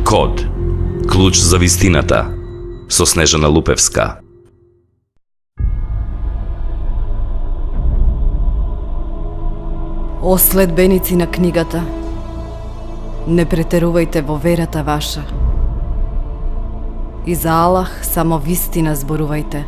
Код. Клуч за вистината. Со Снежана Лупевска. О следбеници на книгата, не претерувајте во верата ваша. И за Аллах само вистина зборувајте.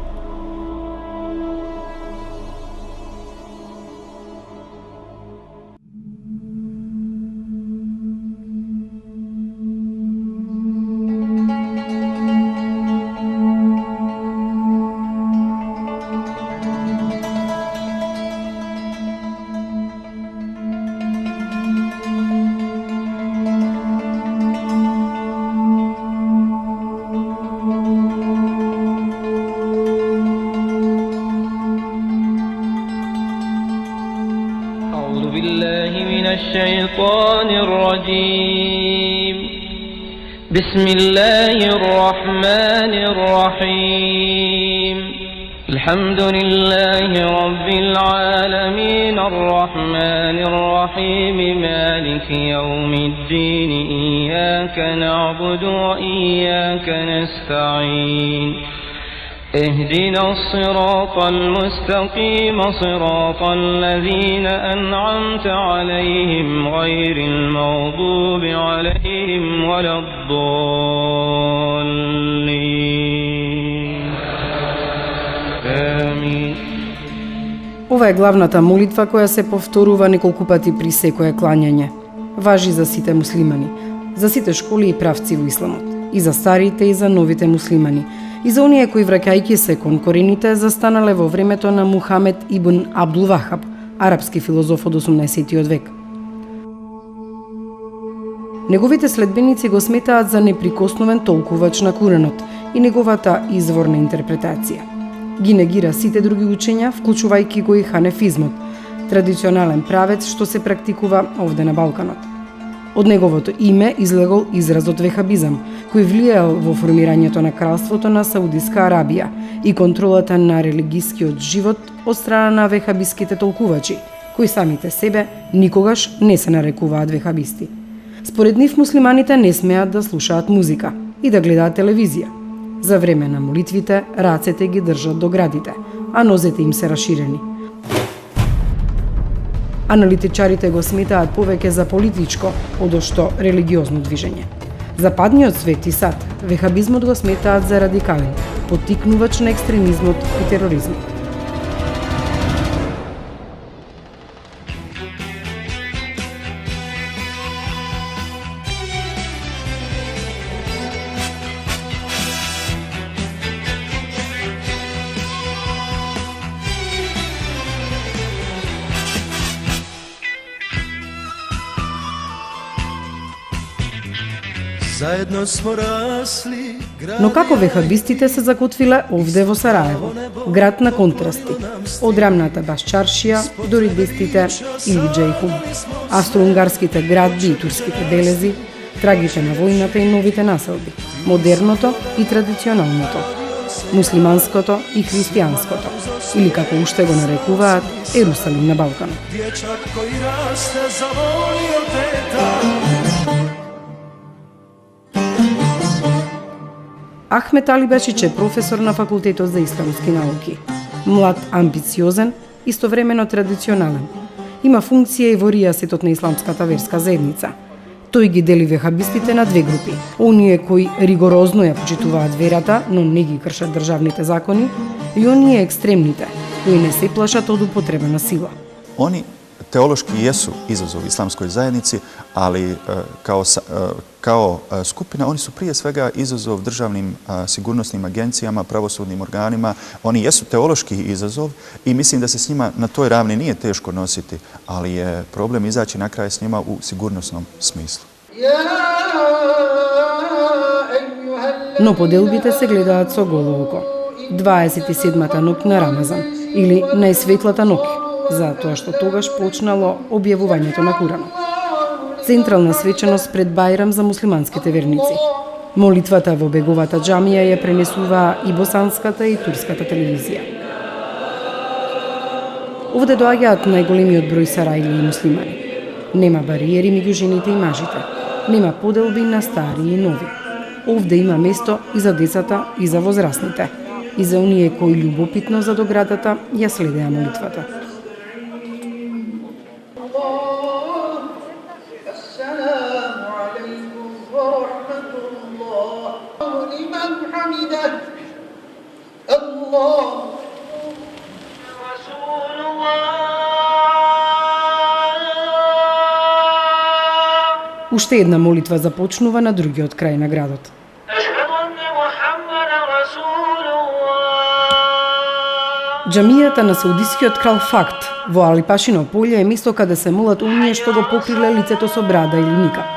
الشيطان الرجيم بسم الله الرحمن الرحيم الحمد لله رب العالمين الرحمن الرحيم مالك يوم الدين إياك نعبد وإياك نستعين اهدنا الصراط المستقيم صراط الذين أنعمت عليهم غير المغضوب عليهم ولا الضالين آمين. Ова е главната молитва која се повторува неколку пати при секое клањање. Важи за сите муслимани, за сите школи и правци во исламот, и за старите и за новите муслимани, и за оние кои, враќајќи се кон корените, застанале во времето на Мухамед ибн Абдул Вахаб, арапски филозоф од 18 век. Неговите следбеници го сметаат за неприкосновен толкувач на Куранот и неговата изворна интерпретација. Ги негира сите други учења, вклучувајќи го и ханефизмот, традиционален правец што се практикува овде на Балканот. Од неговото име излегол изразот вехабизам, кој влијал во формирањето на кралството на Саудиска Арабија и контролата на религискиот живот од страна на вехабиските толкувачи, кои самите себе никогаш не се нарекуваат вехабисти. Според нив муслиманите не смеат да слушаат музика и да гледаат телевизија. За време на молитвите рацете ги држат до градите, а нозете им се раширени. Аналитичарите го сметаат повеќе за политичко, одошто религиозно движење. Западниот свет и САД вехабизмот го сметаат за радикален, поттикнувач на екстремизмот и тероризмот. Но како вехабистите се закотвиле овде во Сараево, град на контрасти, од рамната Башчаршија до ридистите или Джейхун, австро-унгарските градби и турските белези, трагите на војната и новите населби, модерното и традиционалното, муслиманското и христијанското, или како уште го нарекуваат Ерусалим на Балканот. Ахмет Али Бешич е професор на Факултетот за исламски науки. Млад, амбициозен, истовремено традиционален. Има функција и во ријасетот на исламската верска заедница. Тој ги дели вехабистите на две групи. Оние кои ригорозно ја почитуваат верата, но не ги кршат државните закони, и оние екстремните, кои не се плашат од употреба на сила. Они teološki jesu izazov islamskoj zajednici, ali kao skupina oni su prije svega izazov državnim sigurnosnim agencijama, pravosudnim organima. Oni jesu teološki izazov i mislim da se s njima na toj ravni nije teško nositi, ali je problem izaći na kraj s njima u sigurnosnom smislu. но поделбите се гледаат со голо око. 27-та ноќ на Рамазан, или најсветлата ноќ, затоа што тогаш почнало објавувањето на Куранот. Централна свеченост пред Бајрам за муслиманските верници. Молитвата во беговата џамија ја пренесуваа и босанската и турската телевизија. Овде доаѓаат најголемиот број сарајли и муслимани. Нема бариери меѓу жените и мажите. Нема поделби на стари и нови. Овде има место и за децата, и за возрастните, и за оние кои љубопитно за доградата ја следеа молитвата. Уште една молитва започнува на другиот крај на градот. Џамијата на саудискиот крал Фахд во Алипашино поле е место каде се молат оние што го покриле лицето со брада или никап.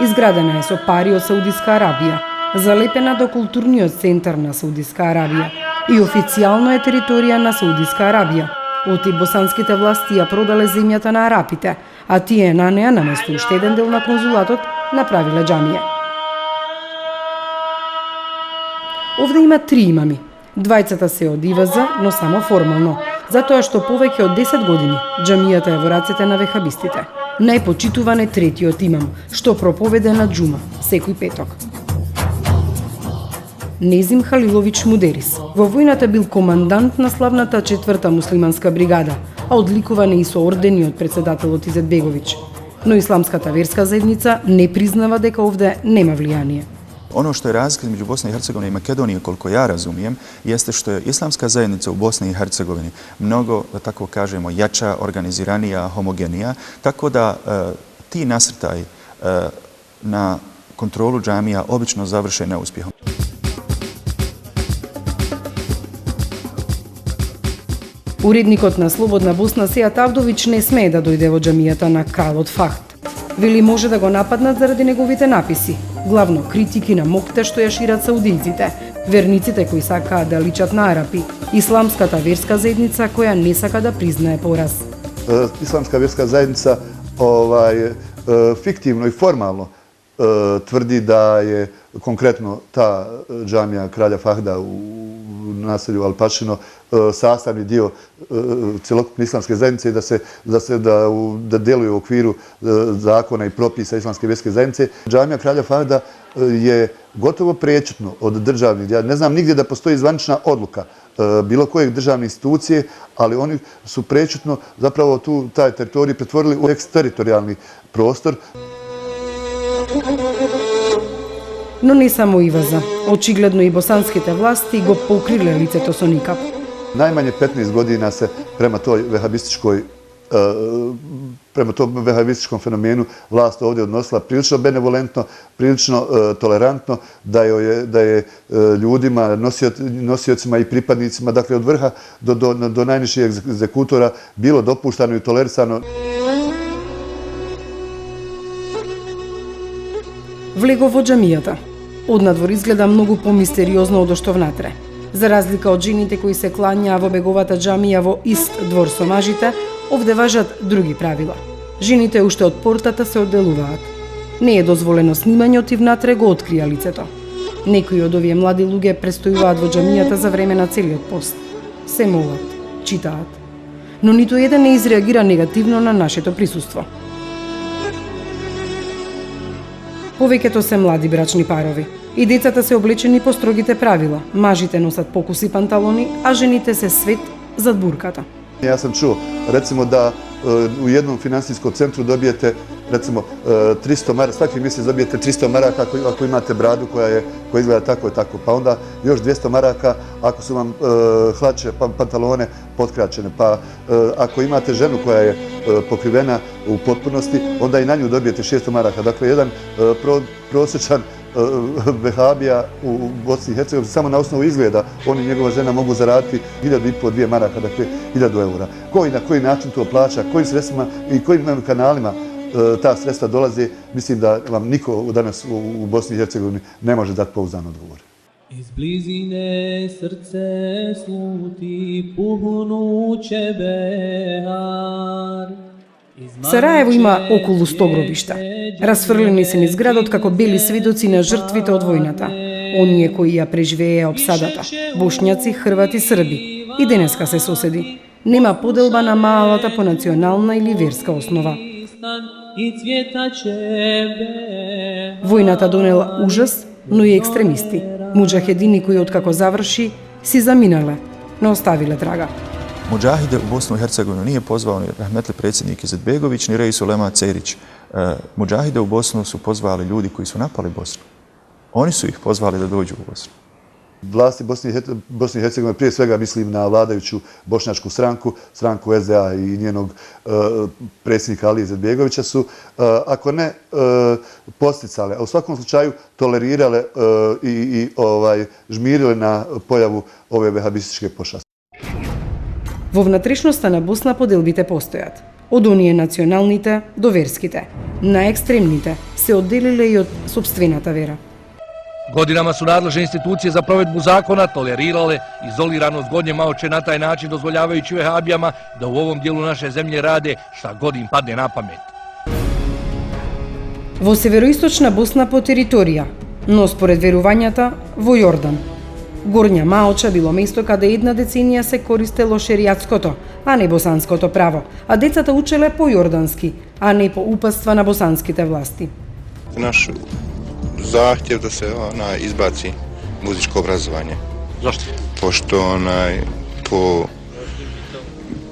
Изградена е со пари од Саудиска Арабија, залепена до културниот центар на Саудиска Арабија и официјално е територија на Саудиска Арабија. Оти босанските власти ја продале земјата на арапите, а тие на неа наместо уште еден дел на конзулатот направиле џамија. Овде има 3 имами. Двајцата се од ИВЗ, но само формално, затоа што повеќе од 10 години џамијата е во рацете на вехабистите. Најпочитуван е третиот имам, што проповеде на џума секој петок. Незим Халилович Мудерис. Во војната бил командант на славната 4-та муслиманска бригада, а одликуван е и со ордени од председателот Изетбеговиќ. Но исламската верска заедница не признава дека овде нема влијание. Ono što je razlika između Bosne i Hercegovine i Makedonije, koliko ja razumijem, jeste što je islamska zajednica u Bosni i Hercegovini mnogo, da tako kažemo, jača, organiziranija, homogenija, tako da ti nasrtaji na kontrolu džamija obično završe neuspjehom. Уредникот на Слободна Босна Сејат Авдович не смее да дојде во џамијата на кралот Фахд. Вели може да го нападнат заради неговите написи, главно критики на мокте што ја шират саудијците, верниците кои сакаат да личат на арапи, исламската верска заедница која не сака да признае пораз. Islamska vjerska zajednica fiktivno i formalno tvrdi da je konkretno ta džamija kralja Fahda u naselju Alpašino sastavni dio celokupne islamske zajednice i da deluje u okviru zakona i propisa islamske vjerske zajednice. Džamija kralja Fahda je gotovo prečutno od državnih. Ja ne znam nigdje da postoji zvanična odluka bilo kojeg državne institucije, ali oni su prečutno zapravo taj teritorij pretvorili u eksteritorijalni prostor. Но не само ИВЗ, очигледно и босанските власти го покриле лицето со никап. Najmanje 15 godina se prema tom vehabističkom fenomenu vlast ovdje odnosila prilično benevolentno, prilično tolerantno, da je ljudima, nosiocima i pripadnicima, dakle od vrha do najnižih egzekutora bilo dopuštano i tolerisano. Влегов во џамијата. Однадвор изгледа многу помистериозно од што внатре. За разлика од жените кои се кланјаа во беговата џамија во ист двор со мажите, овде важат други правила. Жените уште од портата се одделуваат. Не е дозволено снимањето и внатре го открија лицето. Некои од овие млади луѓе престојуваат во џамијата за време на целиот пост. Се молат, читаат. Но ниту еден не изреагира негативно на нашето присуство. Повеќето се млади брачни парови. И децата се облечени по строгите правила. Мажите носат покуси панталони, а жените се свет зад бурката. Ja sam čuo, recimo, da u jednom finansijskom centru dobijete, recimo, 300 maraka, svaki mjesec dobijete 300 maraka ako imate bradu koja izgleda tako i tako, pa onda još 200 maraka ako su vam hlače, pantalone potkraćene, pa ako imate ženu koja je pokrivena u potpunosti, onda i na nju dobijete 600 maraka. Dakle, jedan prosječan vehabija u Bosni i Hercegovini samo na osnovu izgleda on i njegova žena mogu zaraditi 1.500-2 maraka, dakle 1000 eura. Koji na koji način to plaća, kojim sredstvima i kojim kanalima ta sredstva dolaze, mislim da vam niko danas u Bosni i Hercegovini ne može dati pouzdano odgovor. Iz blizine srce sluti puhnuće behar. Sarajevo ima okolo 100 grobišta. Расфрлени се низ градот како бели свидоци на жртвите од војната. Оние кои ја преживееа обсадата. Бошњаци, хрвати, срби. И денеска се соседи. Нема поделба на малата по национална или верска основа. Војната донела ужас, но и екстремисти. Муџахедини кои откако заврши, си заминале, но оставиле трага. Mudžahide u Bosnu i Hercegovinu nije pozvao ni rahmetli predsjednik Izetbegović, ni Reis Ulema Cerić. Mudžahide u Bosnu su pozvali ljudi koji su napali Bosnu. Oni su ih pozvali da dođu u Bosnu. Vlasti Bosne i Hercegovine, prije svega mislim na vladajuću bošnjačku stranku, stranku SDA i njenog predsjednika Alije Izetbegovića su, ako ne posticale, a u svakom slučaju tolerirale i žmirile na pojavu ove vehabističke pošasti. Во внатрешноста на Босна поделбите постојат. Од оние националните до верските. Најекстремните се одделиле и од сопствената вера. Godinama su nadležne institucije za provedbu zakona tolerirale izoliranost Gornje Maoče na taj način dozvoljavajući vehabijama da u ovom dijelu naše zemlje rade šta god im padne na pamet. Во североисточна Босна по територија, но според верувањата во Јордан. Горња Маоча било место каде една деценија се користело шеријатското, а не босанското право, а децата учеле по јордански, а не по упатства на босанските власти. Наш zahtjev da se izbaci muzičko obrazovanje. Zašto? Pošto po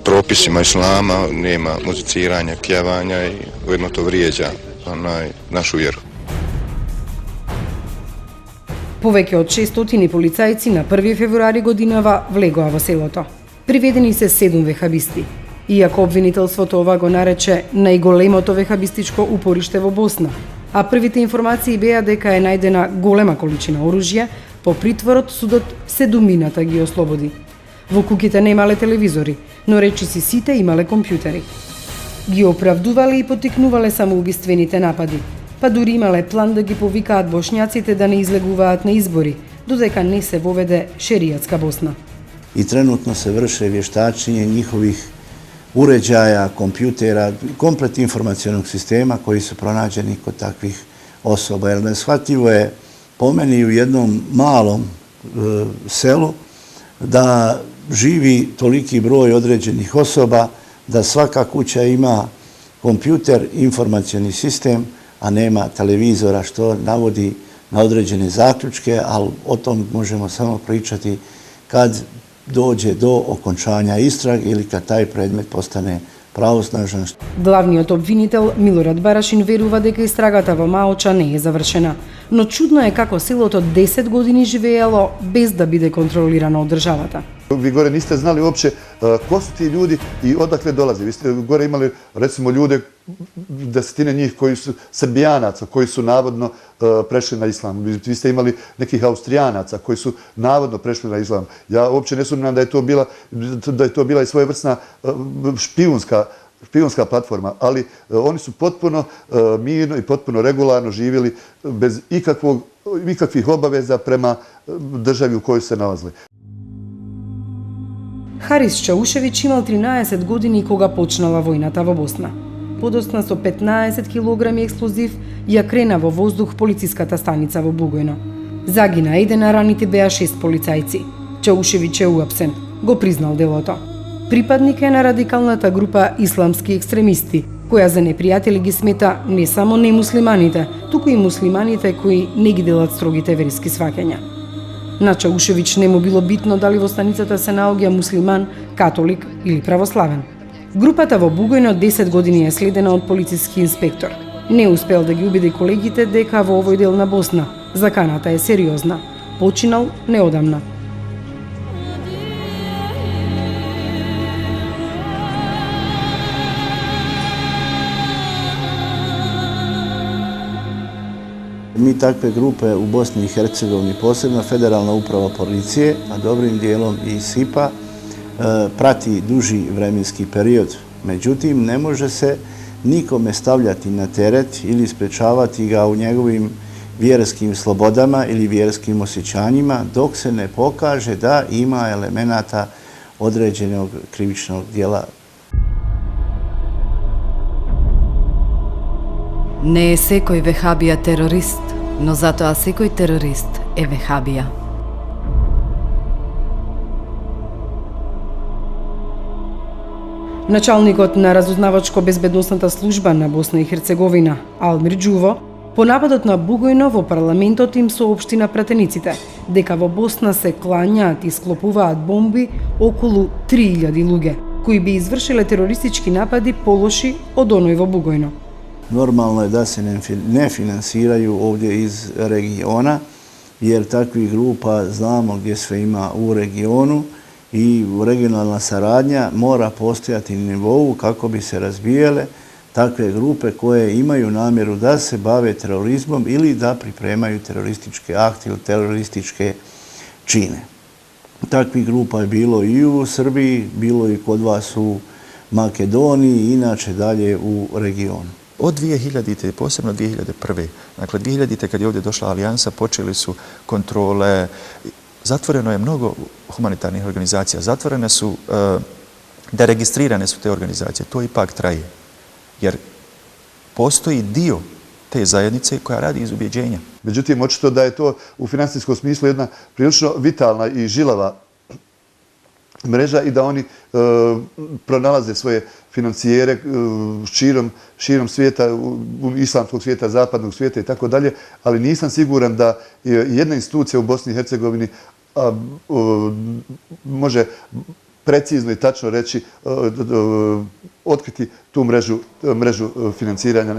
propisima islama nema muziciranja, pjevanja i ujedno to vrijeđa našu vjeru. Повеќе од 600 полицајци на 1 февруари годинава влегоа во селото. Приведени се 7 вехабисти. Иако обвинителството ова го нарече најголемото вехабистичко упориште во Босна, а првите информации беа дека е најдена голема количина оружје, по притворот судот 7 мината ги ослободи. Во куќите немале телевизори, но речиси сите имале компјутери. Ги оправдувале и поттикнувале самоубиствените напади, па дури имале план да ги повикаат бошњаците да не излегуваат на избори, додека не се воведе шеријатска Босна. I trenutno se vrše vještačenje njihovih uređaja, kompjutera, komplet informacionog sistema koji su pronađeni kod takvih osoba. Jer neshvatljivo je po meni u jednom malom selu da živi toliki broj određenih osoba, da svaka kuća ima kompjuter, informacioni sistem, a nema televizora, što navodi na određene zaključke, ali o tom možemo samo pričati kad dođe do okončanja istrage ili kad taj predmet postane правоснаžan. Главниот обвинител Милорад Барашин верува дека истрагата во Маоча не е завршена, но чудно е како селото 10 години живеело без да биде контролирано од државата. Vi gore niste znali uopće ko su ti ljudi i odakle dolaze. Vi ste gore imali recimo ljude, desetine njih koji su Srbijanaca, koji su navodno prešli na islam. Vi ste imali nekih Austrijanaca koji su navodno prešli na islam. Ja uopće ne sumnjam da je to bila i svojevrsna špijunska platforma, ali oni su potpuno mirno i potpuno regularno živjeli bez ikakvih obaveza prema državi u kojoj se nalazili. Харис Чаушевиќ имал 13 години кога почнала војната во Босна. Подосна со 15 килограми експлозив ја крена во воздух полициската станица во Бугојно. Загина еден, а раните беа 6 полицајци. Чаушевиќ е уапсен, го признал делото. Припадник е на радикалната група исламски екстремисти, која за непријатели ги смета не само немуслиманите, туку и муслиманите кои не ги делат строгите верски сваќања. На Чаушевиќ не му било битно дали во станицата се наоѓа муслиман, католик или православен. Групата во Бугојно 10 години е следена од полициски инспектор. Не успел да ги убеди колегите дека во овој дел на Босна заканата е сериозна. Починал неодамна. Mi takve grupe u Bosni i Hercegovini, posebno Federalna uprava policije, a dobrim dijelom i SIPA, prati duži vremenski period. Međutim, ne može se nikome stavljati na teret ili sprečavati ga u njegovim vjerskim slobodama ili vjerskim osjećanjima, dok se ne pokaže da ima elemenata određenog krivičnog djela. Не е секој вехабија терорист, но затоа секој терорист е вехабија. Началникот на разузнавачко-безбедносната служба на Босна и Херцеговина, Алмир Џуво, по нападот на Бугојно во парламентот им соопшти на пратениците дека во Босна се клањаат и склопуваат бомби околу 3000 луѓе, кои би извршиле терористички напади полоши од оној во Бугојно. Normalno je da se ne finansiraju ovdje iz regiona, jer takvih grupa znamo gdje sve ima u regionu i regionalna saradnja mora postojati na nivou kako bi se razvijele takve grupe koje imaju namjeru da se bave terorizmom ili da pripremaju terorističke akte ili terorističke čine. Takvih grupa je bilo i u Srbiji, bilo i kod vas u Makedoniji i inače dalje u regionu. Od 2000. posebno 2001. Dakle, 2000. kad je ovdje došla alijansa, počeli su kontrole. Zatvoreno je mnogo humanitarnih organizacija. Zatvorene su, deregistrirane su te organizacije. To ipak traje. Jer postoji dio te zajednice koja radi iz ubjeđenja. Međutim, očito da je to u finansijskom smislu jedna prilično vitalna i žilava mreža i da oni pronalaze svoje financijere širom svijeta, islamskog svijeta, zapadnog svijeta i tako dalje, ali nisam siguran da jedna institucija u Bosni i Hercegovini može precizno i tačno reći, otkriti tu mrežu financiranja.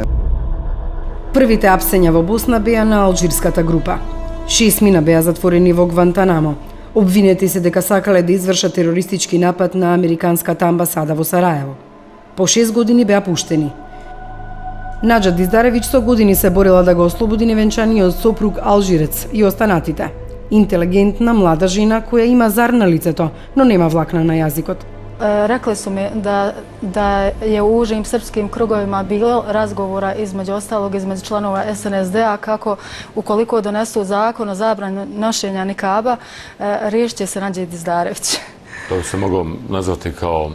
Првите апсења во Босна беа на алжирската група. 6 мина беа затворени во Гвантанамо. Обвинети се дека сакале да извршат терористички напад на американската амбасада во Сараево. По 6 години беа пуштени. Наџа Диздаревиќ со години се борила да го ослободи невенчаниот сопруг алжирец и останатите. Интелигентна млада жена која има зар на лицето, но нема влакна на јазикот. Rekli su mi da je u užim srpskim krugovima bilo razgovora između ostalog između članova SNSD-a kako ukoliko donesu zakon o zabrani nošenja nikaba, riješit će se Nađi Dizdarević. To bi se moglo nazvati kao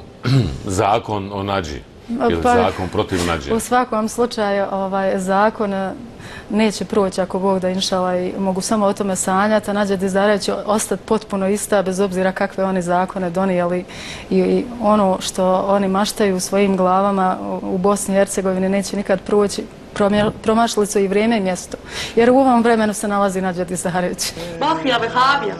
zakon o Nađi ili zakon protiv Nađe. U svakom slučaju zakon neće proći ako Bog da inšala i mogu samo o tome sanjati, a Nađa Dizdarević će ostati potpuno ista bez obzira kakve oni zakone donijeli i ono što oni maštaju u svojim glavama u Bosni i Hercegovini neće nikad proći. Promašili su i vrijeme i mjesto. Jer u ovom vremenu se nalazi Nađa Dizdarević. Mafija, vehabija.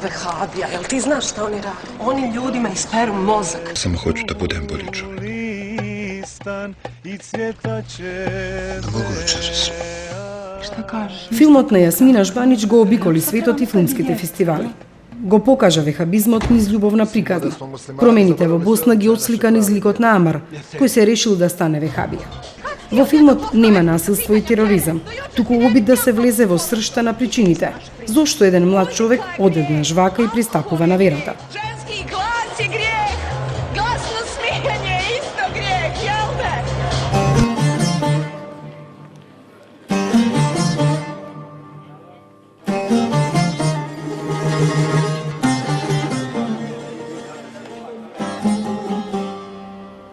Vehabija, jel ti znaš šta oni rade? Oni ljudima isperu mozak. Samo hoću da budem bolji čovjek. Šta kažeš? Филмот на Јасмина Жбанич го обиколи светот и филмските фестивали. Го покажа вехабизмот низ љубовна приказна. Промените во Босна ги отслика низ ликот на Амар, кој се решил да стане вехабија. Во филмот нема насилство и тероризам, туку обид да се влезе во сршта на причините. Зошто еден млад човек оде на жвака и пристапува на верата. Ženski glas je grijeh. Glasno smijanje je isto grijeh, jel ne?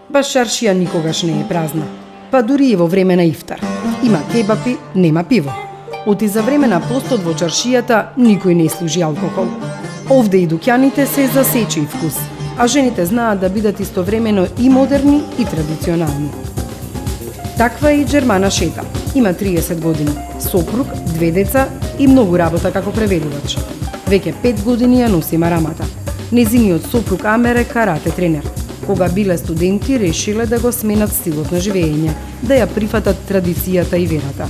Баш чаршија никогаш не е празна. Па дури и во време на ифтар. Има кебапи, нема пиво. Оти за време на постот во чаршијата никој не служи алкохол. Овде и дуќаните се за сечи вкус, а жените знаат да бидат истовремено и модерни и традиционални. Таква е и Джермана Шета. Има 30 години, сопруг, 2 деца и многу работа како преведувач. Веќе 5 години ја носи марамата. Незиниот сопруг Амер е карате тренер. Кога биле студенти, решиле да го сменат стилот на живење, да ја прифатат традицијата и верата.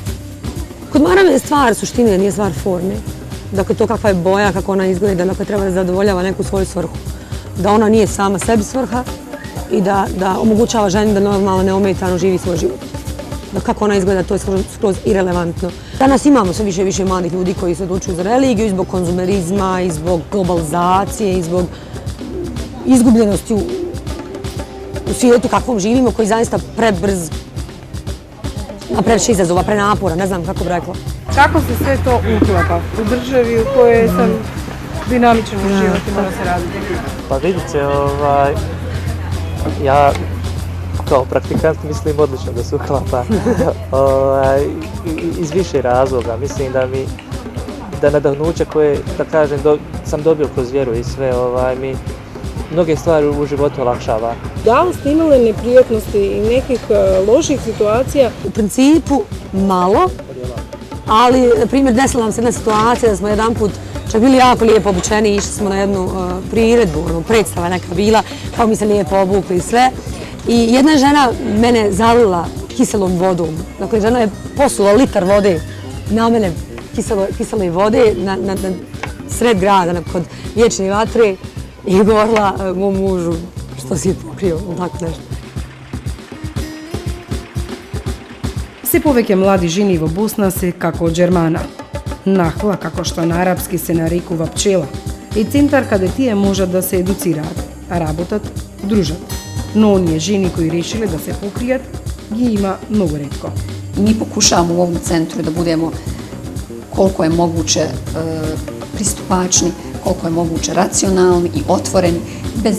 Kod marame je stvar suštine, nije stvar forme. Dakle, to kakva je boja, kako ona izgleda, dakle, treba da zadovoljava neku svoju svrhu. Da ona nije sama sebi svrha i da omogućava ženi da normalno neometano živi svoj život. Da kako ona izgleda, to je skroz irelevantno. Danas imamo sve više i više mladih ljudi koji se odlučuju za religiju i zbog konzumerizma, i zbog globalizacije, i zbog izgubljenosti u svijetu kakvom živimo, koji zaista prebrz, previše izazova, prenapora, ne znam kako bi rekla. Kako se sve to uklapa u državi u kojoj sam dinamičan život i mora se raditi? Pa vidite, ja kao praktikant mislim odlično da se uklapa iz više razloga. Mislim da nadahnuće koje, da kažem, sam dobio kroz vjeru i sve, mi mnoge stvari u životu olakšava. Da li ste imali neprijatnosti i nekih loših situacija? U principu malo, ali, na primjer, desila nam se jedna situacija da smo jedan put čak bili jako lijepo obučeni i išli smo na jednu priredbu, predstava neka bila, kao mi se lijepo obukli i sve. I jedna žena mene zalila kiselom vodom. Dakle, žena je posula litar vode na mene, kisele vode, na sred grada, kod vječne vatre i govorila mom mužu što si je pokrio, tako nešto. Все повеќе млади жени во Босна се како Џермана. Нахла, како што на арапски се нарекува пчела, е центар каде тие можат да се едуцираат, работат, дружат. Но оние жени кои решиле да се покријат, ги има многу ретко. Mi pokušavamo u ovom centru da budemo koliko je moguće pristupačni, koliko je moguće racionalni i otvoreni, bez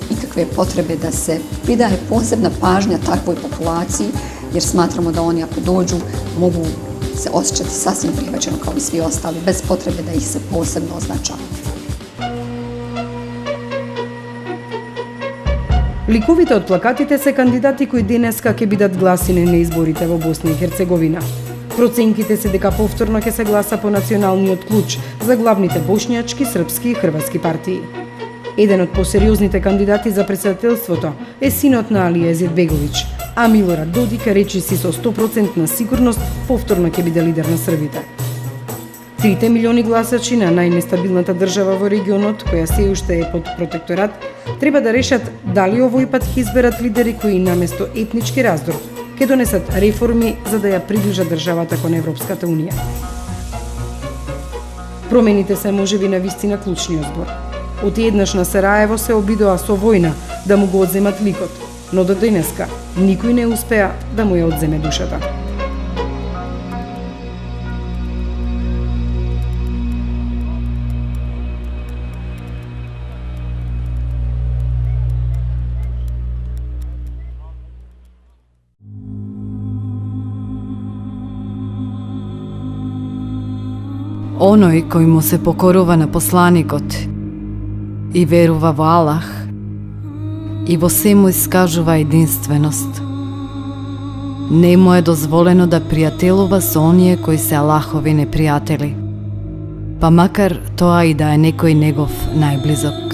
ikakve potrebe da se pridaje posebna pažnja takvoj populaciji, jer smatramo da oni ako dođu mogu se osjećati sasvim prihvaćeno kao i svi ostali, bez potrebe da ih se posebno označava. Ликовите од плакатите се кандидати кои денеска ќе бидат гласини на изборите во Босна и Херцеговина. Проценките се дека повторно ќе се гласа по националниот клуч за главните бошњачки, српски и хрватски партии. Еден од посериозните кандидати за председателството е синот на Алија Изетбеговиќ, а Милорад Додик речиси со 100% сигурност повторно ќе биде лидер на србите. 3 милиони гласачи на најнестабилната држава во регионот, која се уште е под протекторат, треба да решат дали овој пат ќе изберат лидери кои наместо етнички раздор ќе донесат реформи за да ја приближат државата кон Европската унија. Промените се можеби на вистина клучниот збор. Од еднаш на Сараево се обидоа со војна да му го одземат ликот, но до денеска никој не успеа да му ја одземе душата. Оној кој му се покорува на посланикот и верува во Аллах и во се му искажува единственост. Не му е дозволено да пријателува со оние кои се Аллахови непријатели, па макар тоа и да е некој негов најблизок.